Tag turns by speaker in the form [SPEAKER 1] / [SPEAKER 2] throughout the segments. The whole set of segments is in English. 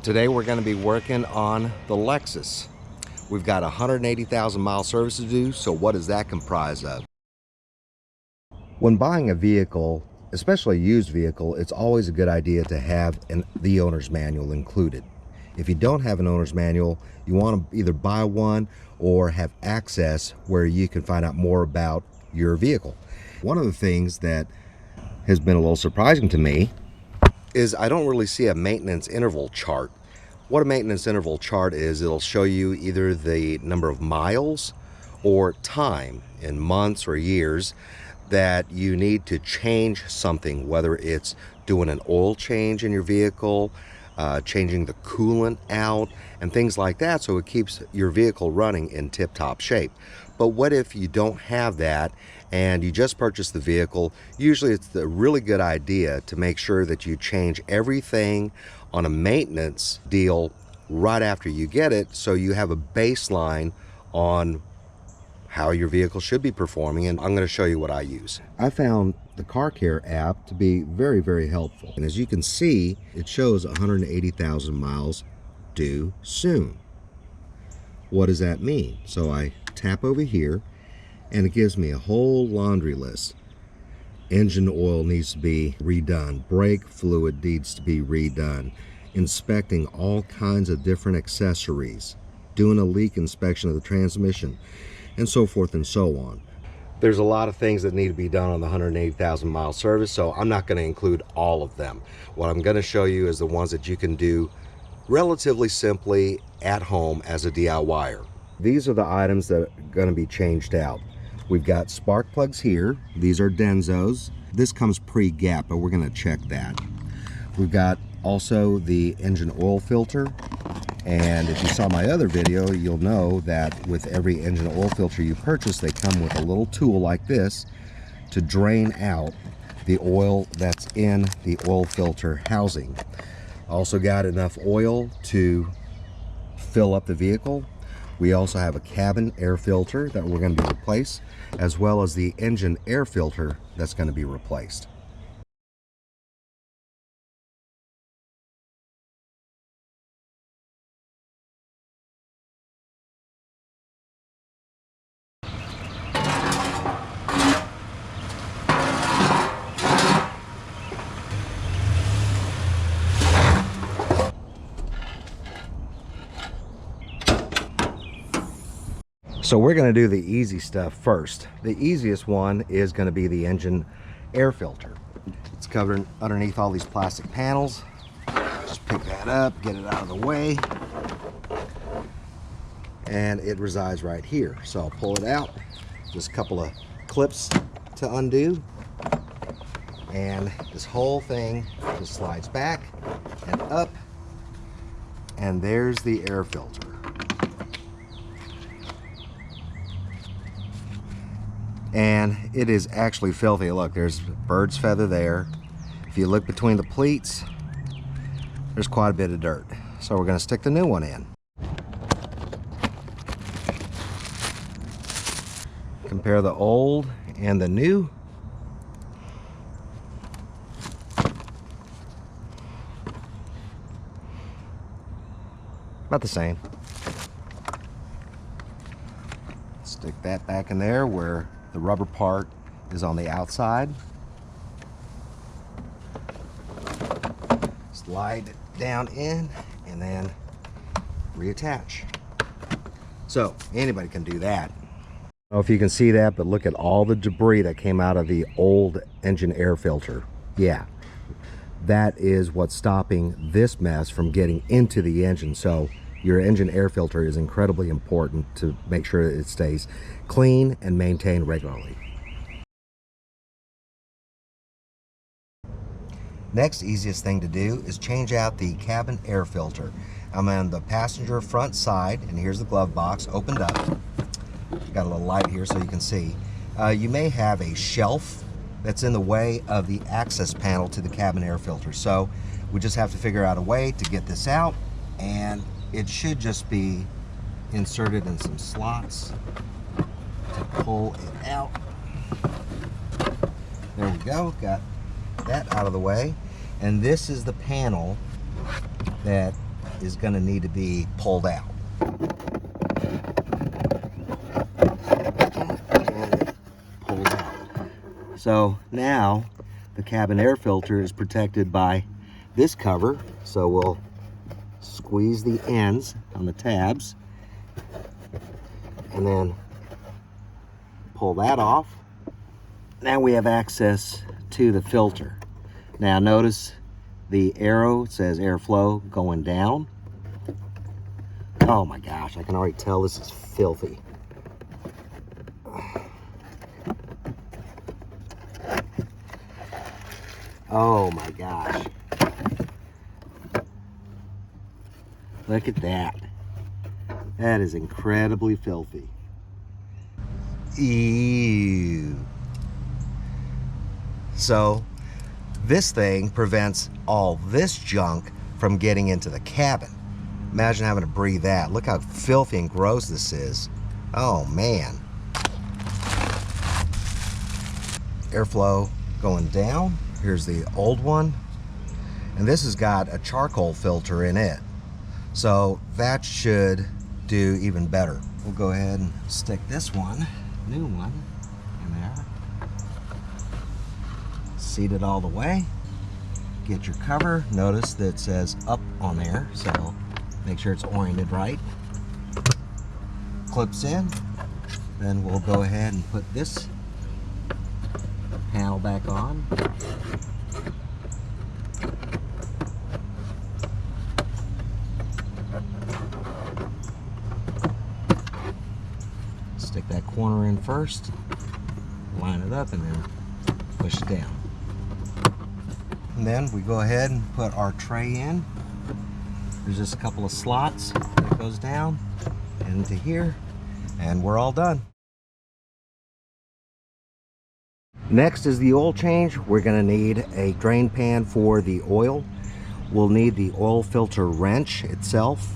[SPEAKER 1] Today we're going to be working on the Lexus. We've got 180,000 mile service to do, so what does that comprise of? When buying a vehicle, especially a used vehicle, it's always a good idea to have the owner's manual included. If you don't have an owner's manual, you want to either buy one or have access where you can find out more about your vehicle. One of the things that has been a little surprising to me is I don't really see a maintenance interval chart. What a maintenance interval chart is, it'll show you either the number of miles or time in months or years that you need to change something, whether it's doing an oil change in your vehicle, changing the coolant out and things like that, so it keeps your vehicle running in tip-top shape. But what if you don't have that and you just purchased the vehicle? Usually it's a really good idea to make sure that you change everything on a maintenance deal right after you get it, so you have a baseline on how your vehicle should be performing. And I'm going to show you what I use. I found the Car Care app to be very, very helpful. And as you can see, it shows 180,000 miles due soon. What does that mean? So I tap over here and it gives me a whole laundry list. Engine oil needs to be redone. Brake fluid needs to be redone. Inspecting all kinds of different accessories. Doing a leak inspection of the transmission, and so forth and so on. There's a lot of things that need to be done on the 180,000 mile service, so I'm not going to include all of them. What I'm going to show you is the ones that you can do relatively simply at home as a DIYer. These are the items that are going to be changed out. We've got spark plugs here. These are Denzos. This comes pre-gap, but we're going to check that. We've got also the engine oil filter. And if you saw my other video, you'll know that with every engine oil filter you purchase, they come with a little tool like this to drain out the oil that's in the oil filter housing. Also got enough oil to fill up the vehicle. We also have a cabin air filter that we're going to be replaced, as well as the engine air filter that's going to be replaced. So we're going to do the easy stuff first. The easiest one is going to be the engine air filter. It's covered underneath all these plastic panels. Just pick that up, get it out of the way. And it resides right here. So I'll pull it out. Just a couple of clips to undo. And this whole thing just slides back and up. And there's the air filter. And it is actually filthy. Look, there's bird's feather there. If you look between the pleats, there's quite a bit of dirt. So we're going to stick the new one in. Compare the old and the new. About the same. Stick that back in there where the rubber part is on the outside. Slide it down in and then reattach. So anybody can do that. I don't know if you can see that, but look at all the debris that came out of the old engine air filter. Yeah, that is what's stopping this mess from getting into the engine. So your engine air filter is incredibly important to make sure that it stays clean and maintained regularly. Next easiest thing to do is change out the cabin air filter. I'm on the passenger front side, and here's the glove box opened up. Got a little light here so you can see. You may have a shelf that's in the way of the access panel to the cabin air filter. So we just have to figure out a way to get this out, and it should just be inserted in some slots to pull it out. There we go, got that out of the way. And this is the panel that is going to need to be pulled out. Pulled out. So now the cabin air filter is protected by this cover. So we'll squeeze the ends on the tabs and then pull that off. Now we have access to the filter. Now notice the arrow says airflow going down. Oh my gosh, I can already tell this is filthy. Oh my gosh. Look at that. That is incredibly filthy. Ew. So this thing prevents all this junk from getting into the cabin. Imagine having to breathe that. Look how filthy and gross this is. Oh man. Airflow going down. Here's the old one. And this has got a charcoal filter in it. So that should do even better. We'll go ahead and stick this one, new one, in there. Seat it all the way. Get your cover. Notice that it says up on there, so make sure it's oriented right. Clips in. Then we'll go ahead and put this panel back on. Stick that corner in first, line it up, and then push it down. And then we go ahead and put our tray in. There's just a couple of slots that goes down into here, and we're all done. Next is the oil change. We're going to need a drain pan for the oil. We'll need the oil filter wrench itself.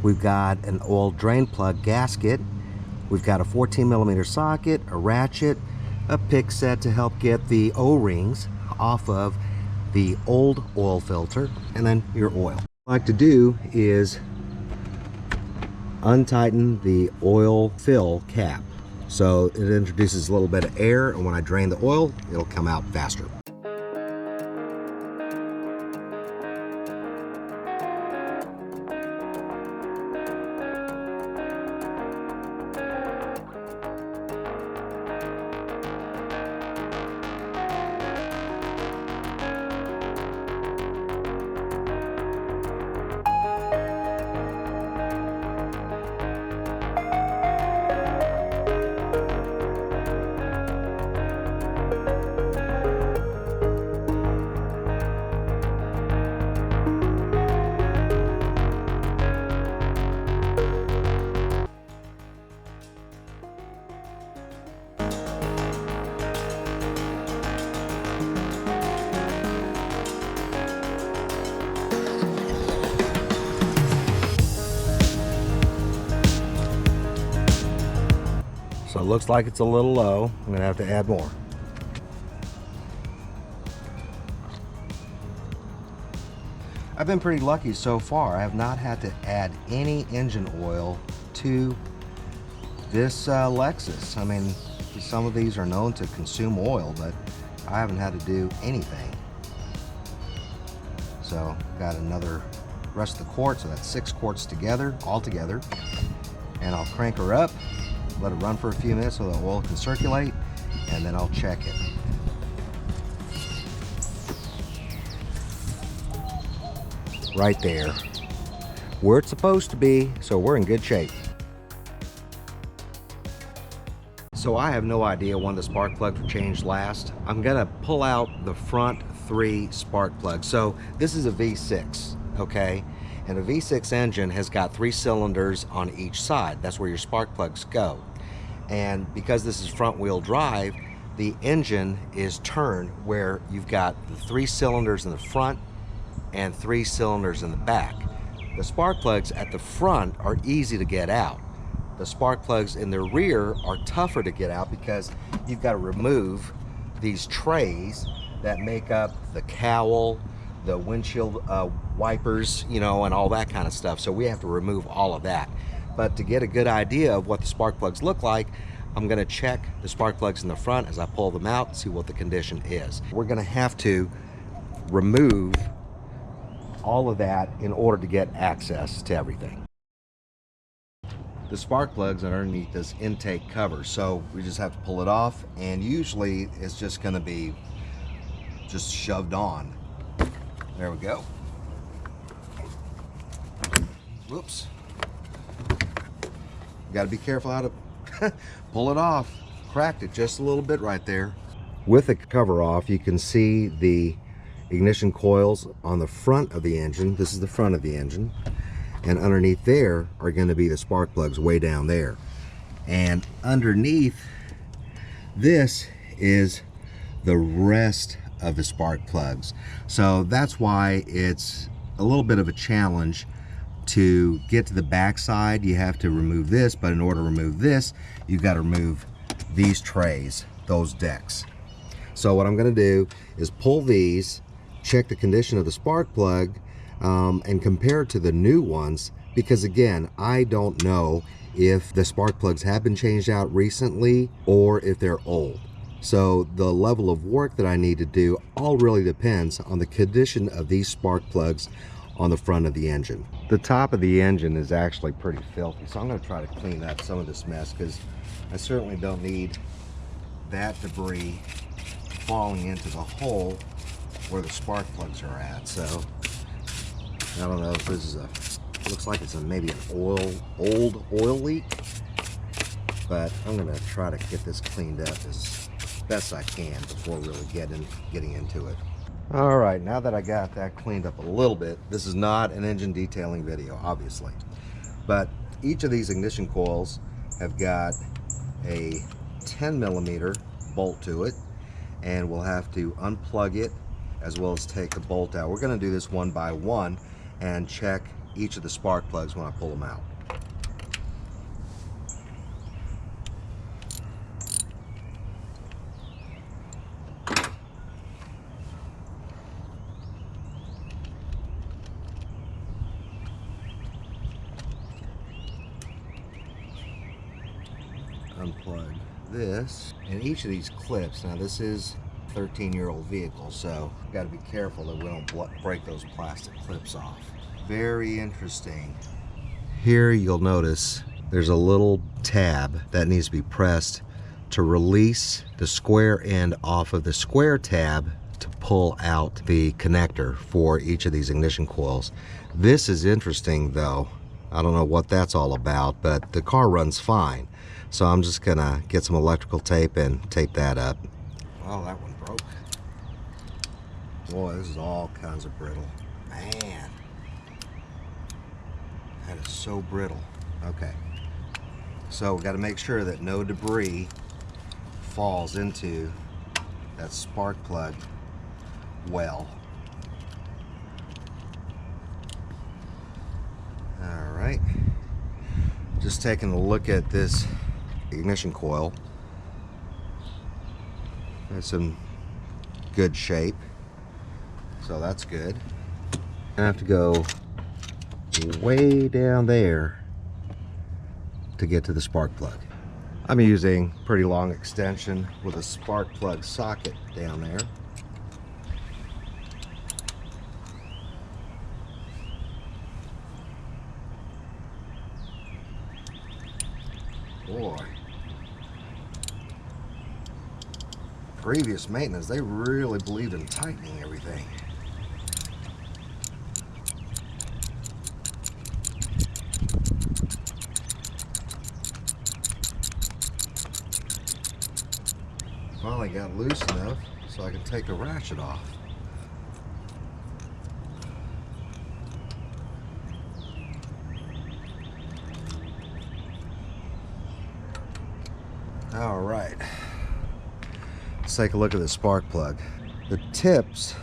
[SPEAKER 1] We've got an oil drain plug gasket. We've got a 14mm socket, a ratchet, a pick set to help get the O-rings off of the old oil filter, and then your oil. What I like to do is untighten the oil fill cap. So it introduces a little bit of air, and when I drain the oil, it'll come out faster. So it looks like it's a little low. I'm gonna have to add more. I've been pretty lucky so far. I have not had to add any engine oil to this Lexus. I mean, some of these are known to consume oil, but I haven't had to do anything. So got another rest of the quart, so that's 6 quarts together, all together. And I'll crank her up, let it run for a few minutes so the oil can circulate, and then I'll check it. Right there, where it's supposed to be, so we're in good shape. So I have no idea when the spark plugs were changed last. I'm gonna pull out the front 3 spark plugs. So this is a V6, okay? And a V6 engine has got 3 cylinders on each side. That's where your spark plugs go. And because this is front wheel drive, the engine is turned where you've got the 3 cylinders in the front and 3 cylinders in the back. The spark plugs at the front are easy to get out. The spark plugs in the rear are tougher to get out because you've got to remove these trays that make up the cowl, the windshield wipers, you know, and all that kind of stuff. So we have to remove all of that. But to get a good idea of what the spark plugs look like, I'm going to check the spark plugs in the front as I pull them out and see what the condition is. We're going to have to remove all of that in order to get access to everything. The spark plugs are underneath this intake cover, so we just have to pull it off, and usually it's just going to be just shoved on. There we go. Whoops. Got to be careful how to pull it off. Cracked it just a little bit right there. With the cover off, you can see the ignition coils on the front of the engine. This is the front of the engine. And underneath there are going to be the spark plugs way down there. And underneath this is the rest of the spark plugs. So that's why it's a little bit of a challenge to get to the back side. You have to remove this, but in order to remove this, you've got to remove these trays, those decks. So what I'm going to do is pull these, check the condition of the spark plug, and compare it to the new ones, because again, I don't know if the spark plugs have been changed out recently or if they're old. So the level of work that I need to do all really depends on the condition of these spark plugs on the front of the engine. The top of the engine is actually pretty filthy, so I'm going to try to clean up some of this mess, because I certainly don't need that debris falling into the hole where the spark plugs are at. So I don't know if this is looks like it's maybe an old oil leak, but I'm going to try to get this cleaned up as best I can before really getting into it. All right, now that I got that cleaned up a little bit, this is not an engine detailing video, obviously, but each of these ignition coils have got a 10mm bolt to it, and we'll have to unplug it as well as take the bolt out. We're going to do this one by one and check each of the spark plugs when I pull them out. Unplug this, and each of these clips, now this is a 13-year-old vehicle, so you've got to be careful that we don't break those plastic clips off. Very interesting. Here you'll notice there's a little tab that needs to be pressed to release the square end off of the square tab to pull out the connector for each of these ignition coils. This is interesting though. I don't know what that's all about, but the car runs fine. So I'm just gonna get some electrical tape and tape that up. Oh, that one broke. Boy, this is all kinds of brittle. Man, that is so brittle. Okay, so we got to make sure that no debris falls into that spark plug well. All right, just taking a look at this ignition coil. It's in good shape, so that's good. I have to go way down there to get to the spark plug. I'm using pretty long extension with a spark plug socket down there. Boy, previous maintenance, they really believed in tightening everything. Finally got loose enough so I can take the ratchet off. All right, let's take a look at the spark plug. The tips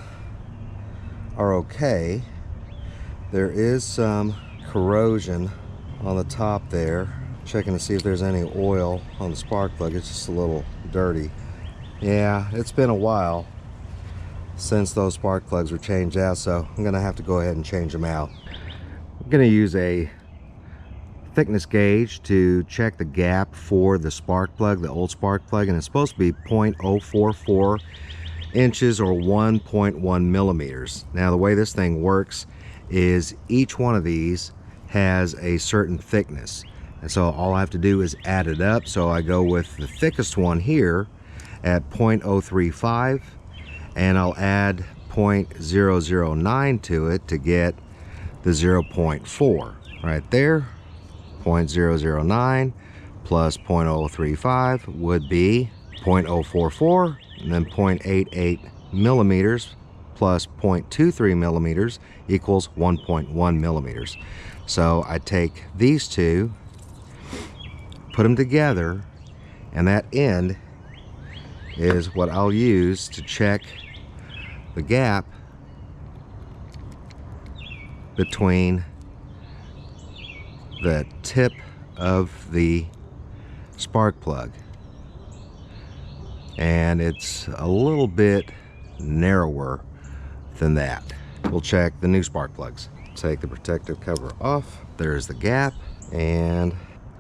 [SPEAKER 1] are okay. There is some corrosion on the top there. Checking to see if there's any oil on the spark plug. It's just a little dirty. Yeah, it's been a while since those spark plugs were changed out, so I'm gonna have to go ahead and change them out. I'm gonna use a thickness gauge to check the gap for the spark plug, the old spark plug, and it's supposed to be 0.044 inches or 1.1 millimeters. Now the way this thing works is each one of these has a certain thickness, and so all I have to do is add it up. So I go with the thickest one here at 0.035, and I'll add 0.009 to it to get the 0.4 right there. 0.009 plus 0.035 would be 0.044, and then 0.88 millimeters plus 0.23 millimeters equals 1.1 millimeters. So I take these two, put them together, and that end is what I'll use to check the gap between the tip of the spark plug, and it's a little bit narrower than that. We'll check the new spark plugs. Take the protective cover off. There's the gap, and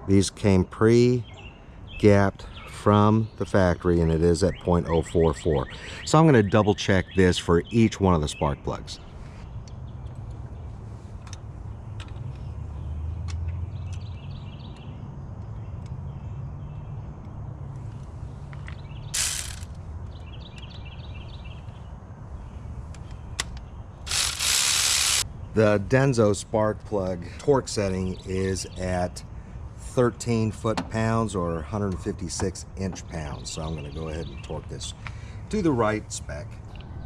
[SPEAKER 1] these came pre-gapped from the factory, and it is at 0.044. So I'm going to double check this for each one of the spark plugs. The Denso spark plug torque setting is at 13 foot-pounds or 156 inch-pounds. So I'm going to go ahead and torque this to the right spec.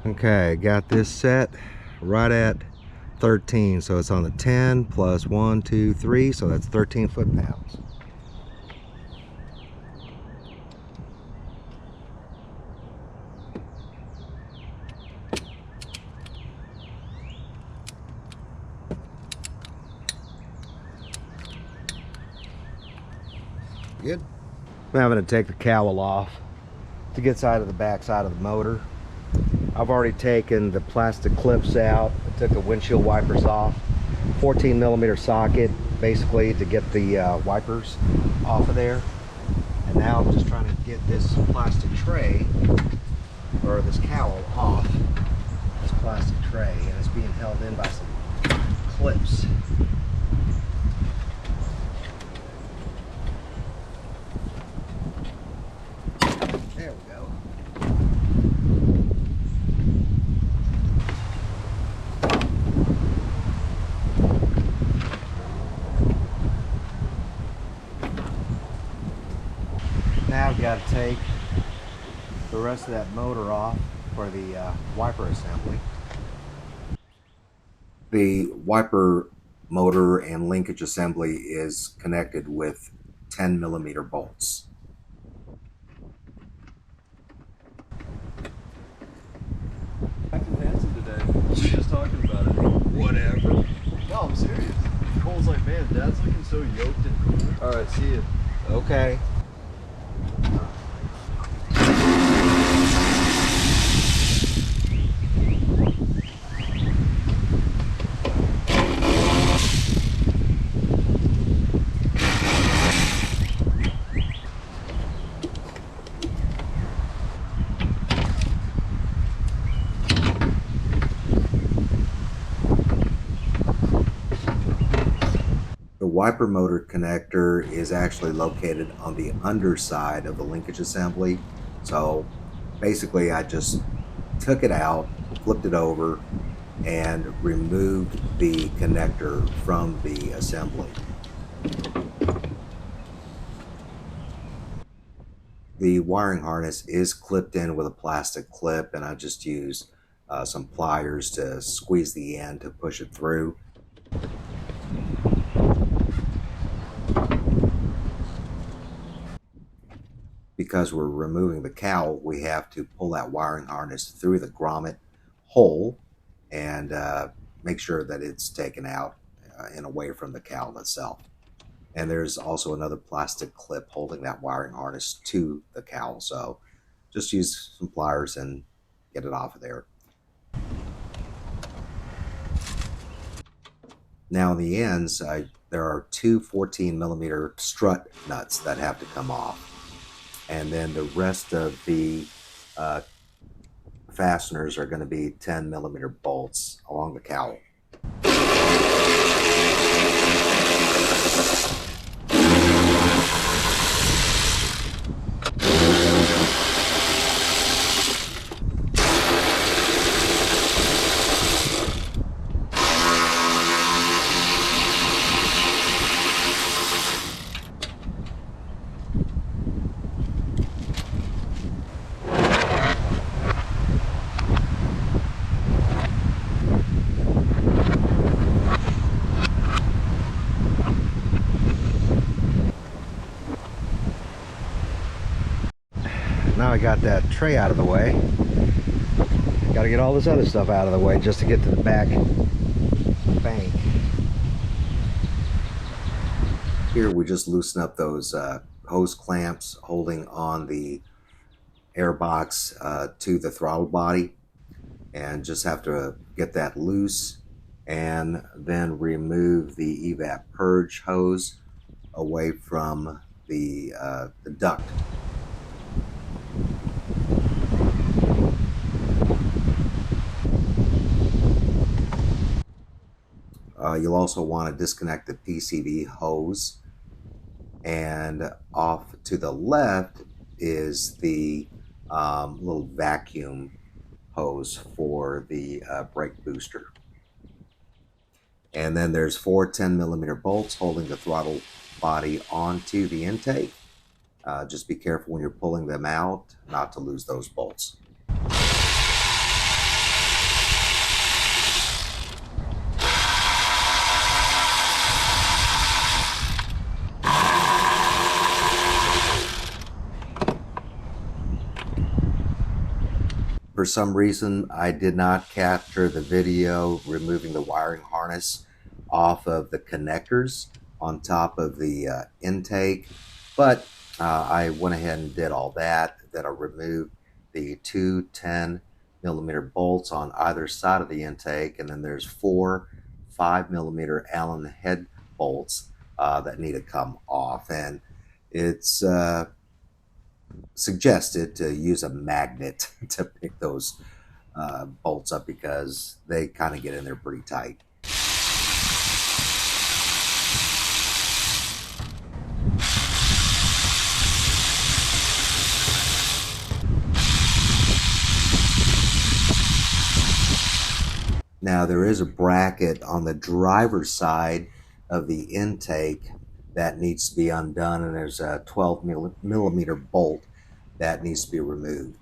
[SPEAKER 1] Okay, got this set right at 13. So it's on the 10 plus 1, 2, 3. So that's 13 foot-pounds. Good. I'm having to take the cowl off to get side of the back side of the motor. I've already taken the plastic clips out. I took the windshield wipers off. 14 millimeter socket basically to get the wipers off of there. And now I'm just trying to get this plastic tray, or this cowl, off this plastic tray, and it's being held in by some clips. There we go. Now I've got to take the rest of that motor off for the wiper assembly. The wiper motor and linkage assembly is connected with 10 millimeter bolts.
[SPEAKER 2] Acting handsome today. We were just talking about it. Whatever. No, I'm serious. Cole's like, man, Dad's looking so yoked and cool. Alright, see you.
[SPEAKER 1] Okay. The wiper motor connector is actually located on the underside of the linkage assembly. So basically I just took it out, flipped it over, and removed the connector from the assembly. The wiring harness is clipped in with a plastic clip, and I just use some pliers to squeeze the end to push it through. Because we're removing the cowl, we have to pull that wiring harness through the grommet hole and make sure that it's taken out and away from the cowl itself. And there's also another plastic clip holding that wiring harness to the cowl. So just use some pliers and get it off of there. Now on the ends, there are two 14mm strut nuts that have to come off. And then the rest of the fasteners are going to be 10mm bolts along the cowl. Now I got that tray out of the way. Got to get all this other stuff out of the way just to get to the back bank. Here we just loosen up those hose clamps holding on the air box to the throttle body, and just have to get that loose and then remove the evap purge hose away from the duct. You'll also want to disconnect the PCV hose, and off to the left is the little vacuum hose for the brake booster. And then there's four 10mm bolts holding the throttle body onto the intake. Just be careful when you're pulling them out not to lose those bolts. For some reason, I did not capture the video removing the wiring harness off of the connectors on top of the intake, but I went ahead and did all that. Then I removed the two 10mm bolts on either side of the intake, and then there's four 5mm Allen head bolts that need to come off. And it's suggested to use a magnet to pick those bolts up because they kind of get in there pretty tight. Now there is a bracket on the driver's side of the intake that needs to be undone, and there's a 12mm bolt that needs to be removed.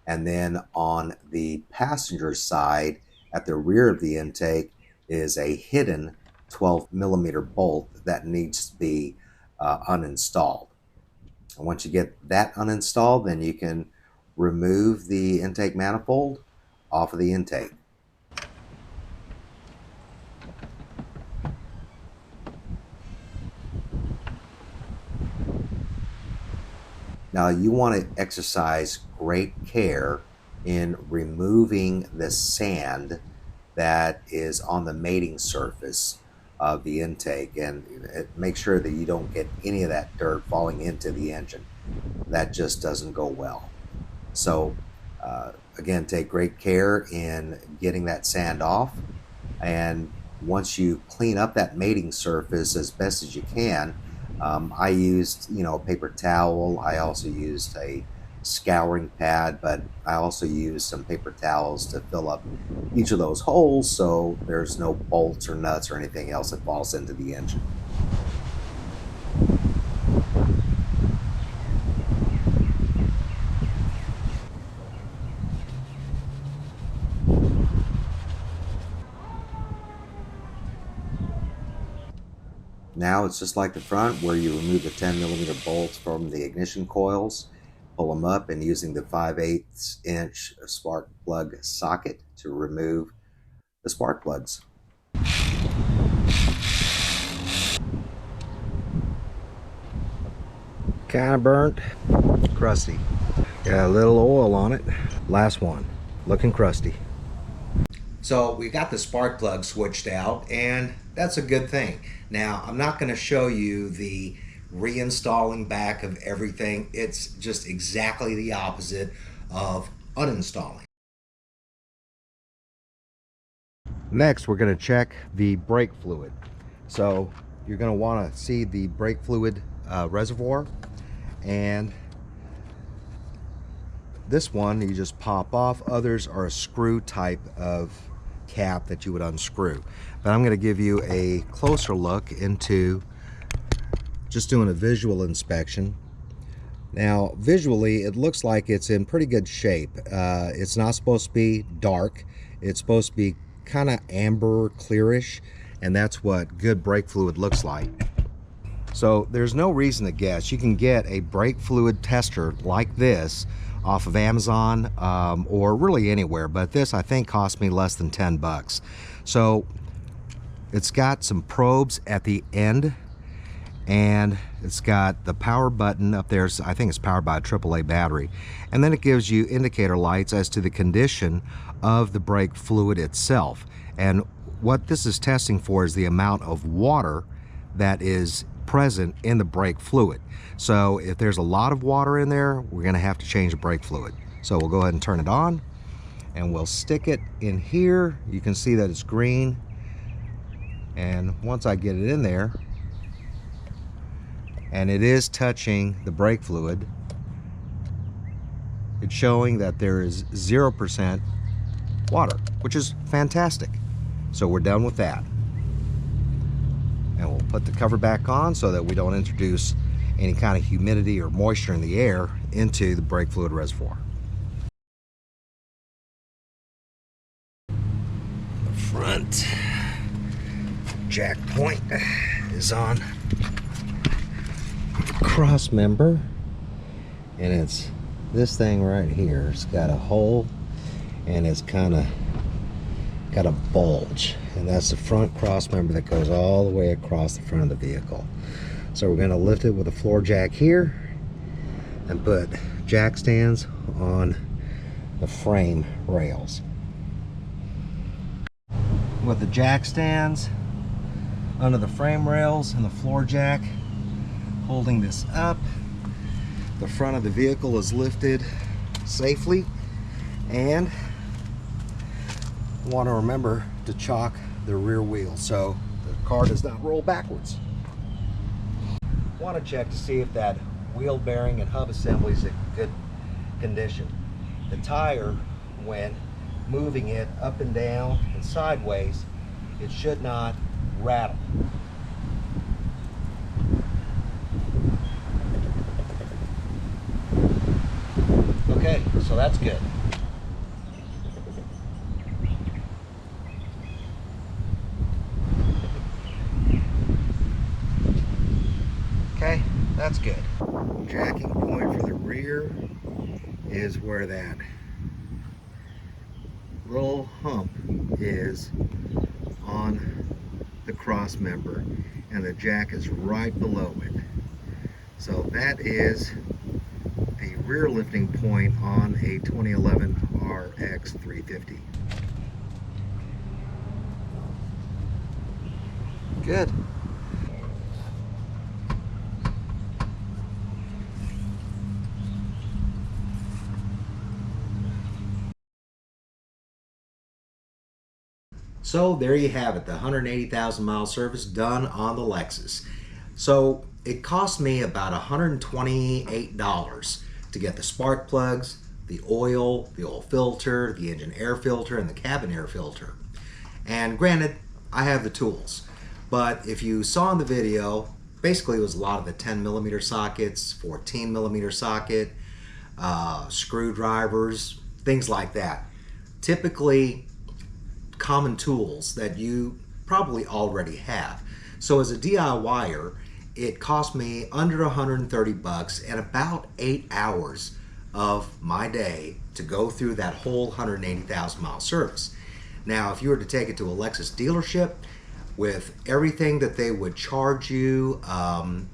[SPEAKER 1] And then on the passenger side at the rear of the intake is a hidden 12mm bolt that needs to be uninstalled. And once you get that uninstalled, then you can remove the intake manifold off of the intake. Now you want to exercise great care in removing the sand that is on the mating surface of the intake, and make sure that you don't get any of that dirt falling into the engine. That just doesn't go well. So again, take great care in getting that sand off, and once you clean up that mating surface as best as you can, I used, a paper towel. I also used a scouring pad, but I also used some paper towels to fill up each of those holes so there's no bolts or nuts or anything else that falls into the engine. Now it's just like the front, where you remove the 10mm bolts from the ignition coils, pull them up, and using the 5/8 inch spark plug socket to remove the spark plugs. Kind of burnt, crusty. Got a little oil on it. Last one, looking crusty. So we got the spark plug switched out, and That's a good thing. Now, I'm not going to show you the reinstalling back of everything. It's just exactly the opposite of uninstalling. Next, we're going to check the brake fluid. So you're going to want to see the brake fluid reservoir, and this one you just pop off. Others are a screw type of cap that you would unscrew. But I'm going to give you a closer look into just doing a visual inspection. Now, visually, it looks like it's in pretty good shape. It's not supposed to be dark. It's supposed to be kind of amber clearish, and that's what good brake fluid looks like. So there's no reason to guess. You can get a brake fluid tester like this off of Amazon or really anywhere, but this I think cost me less than 10 bucks. So it's got some probes at the end, and it's got the power button up there. I think it's powered by a AAA battery, and then it gives you indicator lights as to the condition of the brake fluid itself. And what this is testing for is the amount of water that is present in the brake fluid. So if there's a lot of water in there, we're going to have to change the brake fluid. So we'll go ahead and turn it on, and we'll stick it in here. You can see that it's green, and once I get it in there, and it is touching the brake fluid, it's showing that there is 0% water, which is fantastic. So we're done with that. And we'll put the cover back on so that we don't introduce any kind of humidity or moisture in the air into the brake fluid reservoir. The front jack point is on the cross member, and it's this thing right here. It's got a hole, and it's kind of got a bulge, and that's the front cross member that goes all the way across the front of the vehicle. So we're going to lift it with a floor jack here and put jack stands on the frame rails. With the jack stands under the frame rails and the floor jack holding this up, the front of the vehicle is lifted safely, and want to remember to chock the rear wheel so the car does not roll backwards. Want to check to see if that wheel bearing and hub assembly is in good condition. The tire, when moving it up and down and sideways, it should not rattle. Okay, so that's good. Okay, that's good. Jacking point for the rear is where that little hump is on the cross member, and the jack is right below it. So that is the rear lifting point on a 2011 RX350. Good. So there you have it, the 180,000 mile service done on the Lexus. So it cost me about $128 to get the spark plugs, the oil filter, the engine air filter, and the cabin air filter. And granted, I have the tools, but if you saw in the video, basically it was a lot of the 10mm sockets, 14mm socket, screwdrivers, things like that. Typically common tools that you probably already have. So as a DIYer, it cost me under 130 bucks and about 8 hours of my day to go through that whole 180,000 mile service. Now, if you were to take it to a Lexus dealership, with everything that they would charge you,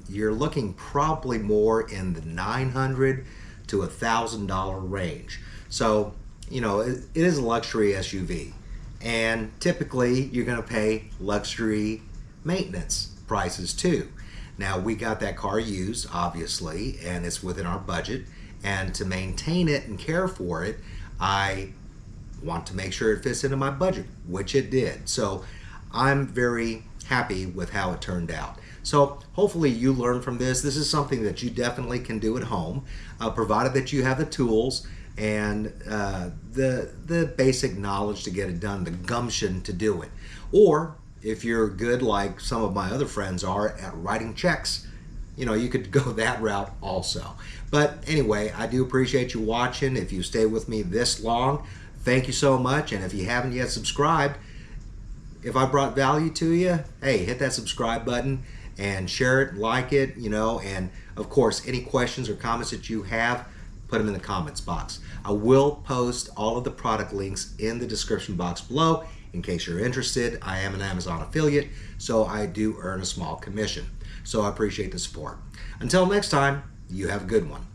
[SPEAKER 1] you're looking probably more in the $900 to $1,000 range. So, you know, it is a luxury SUV. And typically you're going to pay luxury maintenance prices too. Now, we got that car used, obviously, and it's within our budget. And to maintain it and care for it, I want to make sure it fits into my budget, which it did. So I'm very happy with how it turned out. So hopefully you learn from this. This is something that you definitely can do at home, provided that you have the tools and the basic knowledge to get it done, the gumption to do it. Or if you're good like some of my other friends are at writing checks, you know, you could go that route also. But anyway, I do appreciate you watching. If you stay with me this long, thank you so much. And if you haven't yet subscribed, if I brought value to you, hey, hit that subscribe button and share it, like it, you know, and of course, any questions or comments that you have, put them in the comments box. I will post all of the product links in the description box below in case you're interested. I am an Amazon affiliate, so I do earn a small commission. So I appreciate the support. Until next time, you have a good one.